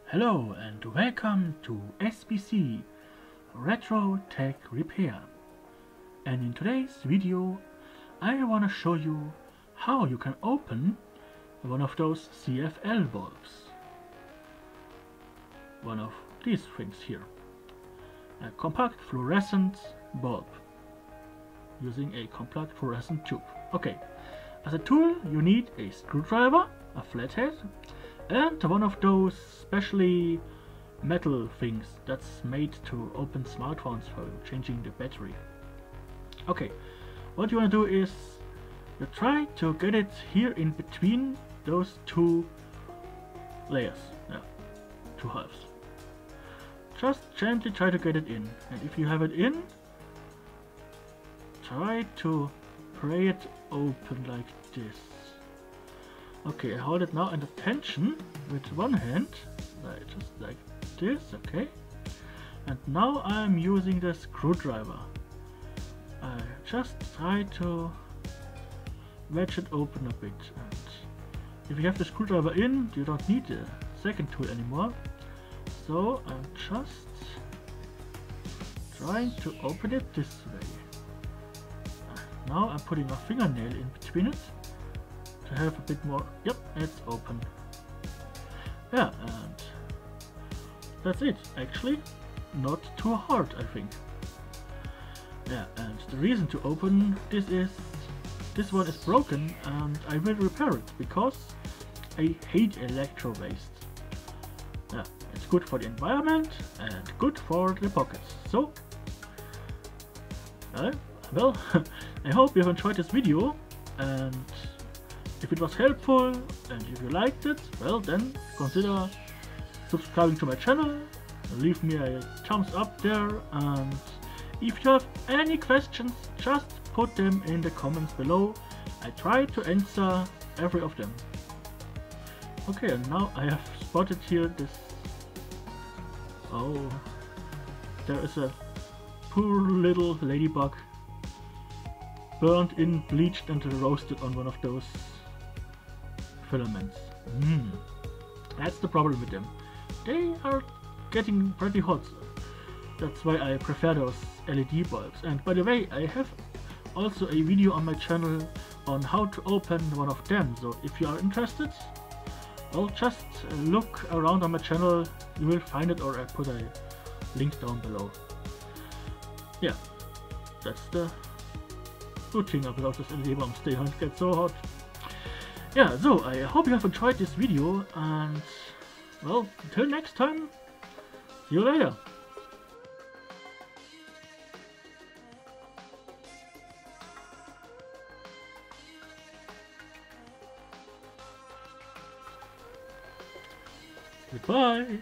Hello and welcome to SBC Retro Tech Repair, and in today's video I want to show you how you can open one of those CFL bulbs. One of these things here. A compact fluorescent bulb using a compact fluorescent tube. Okay, as a tool you need a screwdriver, a flathead, and one of those specially metal things that's made to open smartphones for changing the battery. Okay, what you want to do is you try to get it here in between those two layers, two halves. Just gently try to get it in, and if you have it in, try to pry it open like this. Okay, I hold it now under tension with one hand, just like this, okay. And now I'm using the screwdriver. I just try to wedge it open a bit. And if you have the screwdriver in, you don't need the second tool anymore. So I'm just trying to open it this way. Now I'm putting a fingernail in between it to have a bit more. Yep, it's open. Yeah, and that's it. Actually, not too hard, I think. Yeah, and the reason to open this is this one is broken and I will repair it because I hate electro waste. Yeah, it's good for the environment and good for the pockets. So, well, I hope you have enjoyed this video, and if it was helpful and if you liked it, well then consider subscribing to my channel, leave me a thumbs up there, and if you have any questions, just put them in the comments below. I try to answer every of them. Okay, and now I have spotted here this. Oh, there is a poor little ladybug burned in, bleached and roasted on one of those filaments. That's the problem with them. They are getting pretty hot. That's why I prefer those LED bulbs. And by the way, I have also a video on my channel on how to open one of them. So if you are interested, well, just look around on my channel, you will find it, or I put a link down below. Yeah, that's the good thing about this LED bulbs. They don't get so hot. Yeah, so I hope you have enjoyed this video, and well, until next time, see you later. Goodbye.